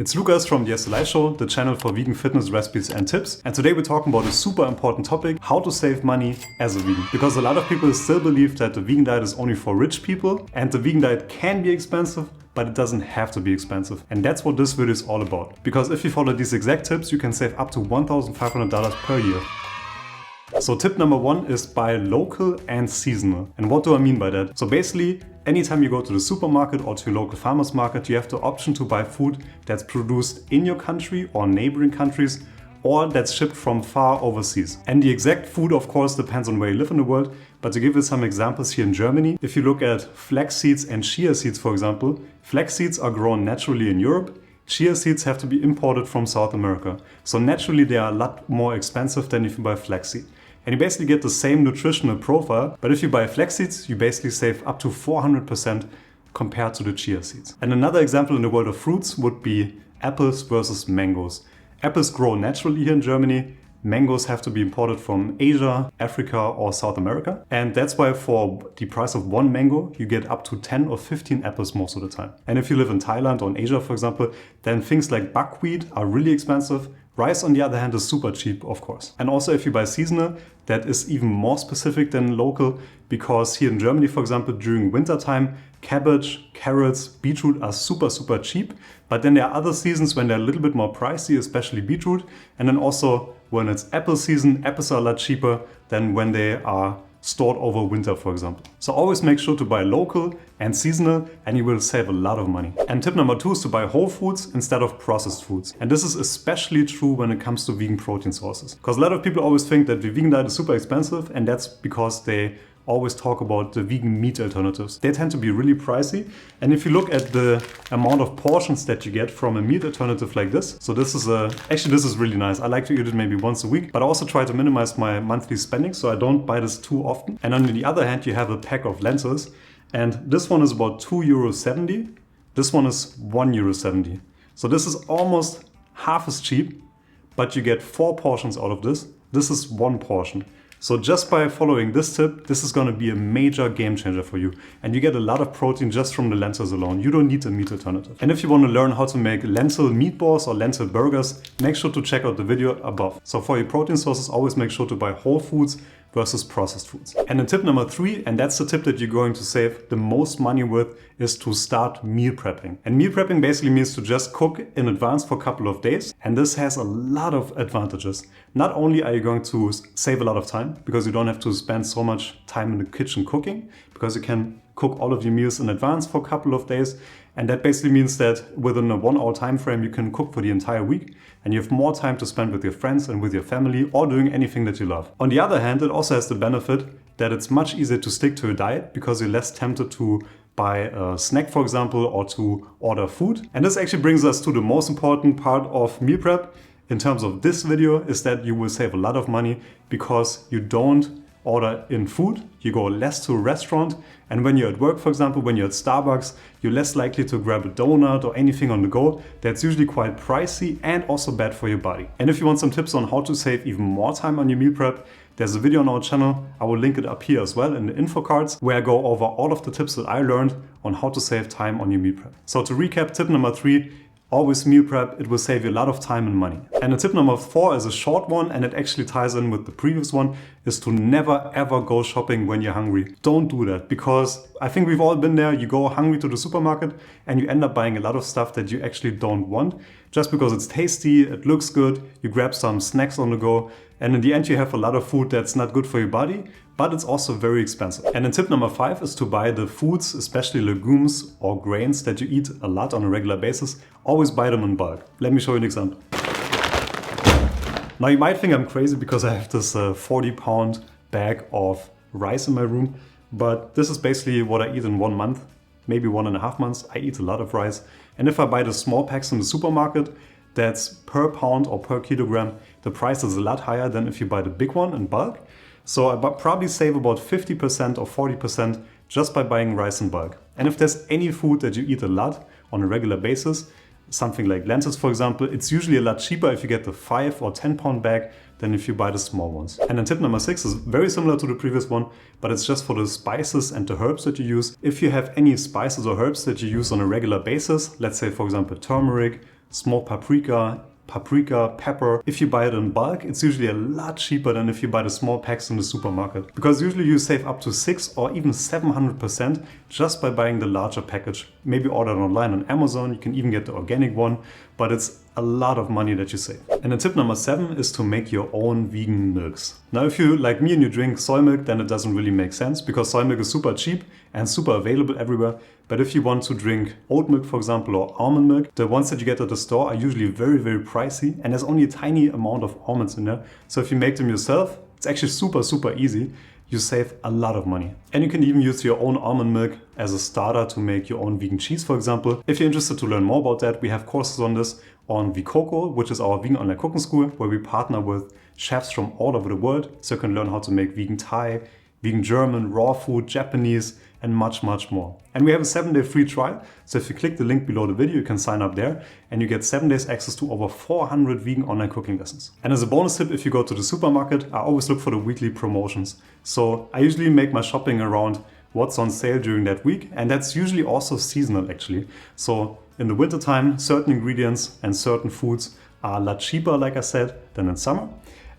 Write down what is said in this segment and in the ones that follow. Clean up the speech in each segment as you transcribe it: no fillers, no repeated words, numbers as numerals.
It's Lukas from the SLI Show, the channel for vegan fitness recipes and tips. And today we're talking about a super important topic, how to save money as a vegan. Because a lot of people still believe that the vegan diet is only for rich people, and the vegan diet can be expensive, but it doesn't have to be expensive. And that's what this video is all about. Because if you follow these exact tips, you can save up to $1,500 per year. So tip number one is buy local and seasonal. And what do I mean by that? So basically, anytime you go to the supermarket or to your local farmer's market, you have the option to buy food that's produced in your country or neighboring countries, or that's shipped from far overseas. And the exact food, of course, depends on where you live in the world. But to give you some examples here in Germany, if you look at flax seeds and chia seeds, for example, flax seeds are grown naturally in Europe. Chia seeds have to be imported from South America. So naturally, they are a lot more expensive than if you buy flaxseed. And you basically get the same nutritional profile, but if you buy flax seeds, you basically save up to 400% compared to the chia seeds. And another example in the world of fruits would be apples versus mangoes. Apples grow naturally here in Germany. Mangoes have to be imported from Asia, Africa, or South America. And that's why for the price of one mango, you get up to 10 or 15 apples most of the time. And if you live in Thailand or in Asia, for example, then things like buckwheat are really expensive. Rice, on the other hand, is super cheap, of course. And also if you buy seasonal, that is even more specific than local, because here in Germany, for example, during winter time, cabbage, carrots, beetroot are super cheap. But then there are other seasons when they're a little bit more pricey, especially beetroot. And then also when it's apple season, apples are a lot cheaper than when they are stored over winter, for example. So always make sure to buy local and seasonal, and you will save a lot of money. And tip number two is to buy whole foods instead of processed foods. And this is especially true when it comes to vegan protein sources. Because a lot of people always think that the vegan diet is super expensive, and that's because they always talk about the vegan meat alternatives. They tend to be really pricey. And if you look at the amount of portions that you get from a meat alternative like this, so this is actually this is really nice. I like to eat it maybe once a week, but I also try to minimize my monthly spending, so I don't buy this too often. And on the other hand, you have a pack of lentils, and this one is about €2.70. This one is €1.70. So this is almost half as cheap, but you get 4 portions out of this. This is 1 portion. So just by following this tip, this is going to be a major game changer for you. And you get a lot of protein just from the lentils alone. You don't need a meat alternative. And if you want to learn how to make lentil meatballs or lentil burgers, make sure to check out the video above. So for your protein sources, always make sure to buy whole foods versus processed foods. And then tip number 3, and that's the tip that you're going to save the most money with, is to start meal prepping. And meal prepping basically means to just cook in advance for a couple of days. And this has a lot of advantages. Not only are you going to save a lot of time, because you don't have to spend so much time in the kitchen cooking, because you can cook all of your meals in advance for a couple of days. And that basically means that within a 1 hour time frame, you can cook for the entire week, and you have more time to spend with your friends and with your family, or doing anything that you love. On the other hand, it also has the benefit that it's much easier to stick to a diet, because you're less tempted to buy a snack, for example, or to order food. And this actually brings us to the most important part of meal prep in terms of this video, is that you will save a lot of money because you don't order in food, you go less to a restaurant, and when you're at work, for example, when you're at Starbucks, you're less likely to grab a donut or anything on the go. That's usually quite pricey and also bad for your body. And if you want some tips on how to save even more time on your meal prep, there's a video on our channel. I will link it up here as well in the info cards, where I go over all of the tips that I learned on how to save time on your meal prep. So to recap, tip number 3, always meal prep. It will save you a lot of time and money. And the tip number 4 is a short one, and it actually ties in with the previous one, is to never ever go shopping when you're hungry. Don't do that, because I think we've all been there. You go hungry to the supermarket and you end up buying a lot of stuff that you actually don't want, just because it's tasty, it looks good, you grab some snacks on the go, and in the end you have a lot of food that's not good for your body, but it's also very expensive. And then tip number 5 is to buy the foods, especially legumes or grains that you eat a lot on a regular basis. Always buy them in bulk. Let me show you an example. Now you might think I'm crazy because I have this 40-pound bag of rice in my room, but this is basically what I eat in 1 month, maybe 1.5 months. I eat a lot of rice. And if I buy the small packs in the supermarket, that's per pound or per kilogram, the price is a lot higher than if you buy the big one in bulk. So I probably save about 50% or 40% just by buying rice in bulk. And if there's any food that you eat a lot on a regular basis, something like lentils, for example, it's usually a lot cheaper if you get the 5 or 10 pound bag than if you buy the small ones. And then tip number 6 is very similar to the previous one, but it's just for the spices and the herbs that you use. If you have any spices or herbs that you use on a regular basis, let's say for example turmeric, smoked paprika, pepper. If you buy it in bulk, it's usually a lot cheaper than if you buy the small packs in the supermarket. Because usually you save up to 6 or even 700% just by buying the larger package. Maybe order it online on Amazon, you can even get the organic one, but it's a lot of money that you save. And then tip number 7 is to make your own vegan milks. Now if you, like me, and you drink soy milk, then it doesn't really make sense because soy milk is super cheap and super available everywhere. But if you want to drink oat milk, for example, or almond milk, the ones that you get at the store are usually very, very pricey and there's only a tiny amount of almonds in there. So if you make them yourself, it's actually super, super easy. You save a lot of money. And you can even use your own almond milk as a starter to make your own vegan cheese, for example. If you're interested to learn more about that, we have courses on this on Vcoco, which is our vegan online cooking school, where we partner with chefs from all over the world. So you can learn how to make vegan Thai, vegan German, raw food, Japanese, and much, much more. And we have a 7-day free trial. So if you click the link below the video, you can sign up there and you get 7 days access to over 400 vegan online cooking lessons. And as a bonus tip, if you go to the supermarket, I always look for the weekly promotions. So I usually make my shopping around what's on sale during that week. And that's usually also seasonal actually. So in the wintertime, certain ingredients and certain foods are a lot cheaper, like I said, than in summer.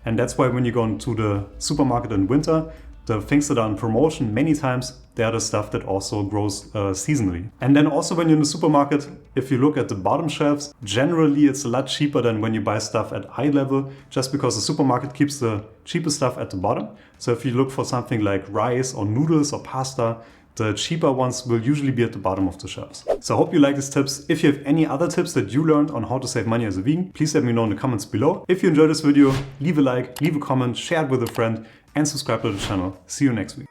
And that's why when you go into the supermarket in winter, the things that are on promotion many times, they are the stuff that also grows seasonally. And then also when you're in the supermarket, if you look at the bottom shelves, generally it's a lot cheaper than when you buy stuff at eye level, just because the supermarket keeps the cheapest stuff at the bottom. So if you look for something like rice or noodles or pasta, the cheaper ones will usually be at the bottom of the shelves. So I hope you like these tips. If you have any other tips that you learned on how to save money as a vegan, please let me know in the comments below. If you enjoyed this video, leave a like, leave a comment, share it with a friend, and subscribe to the channel. See you next week.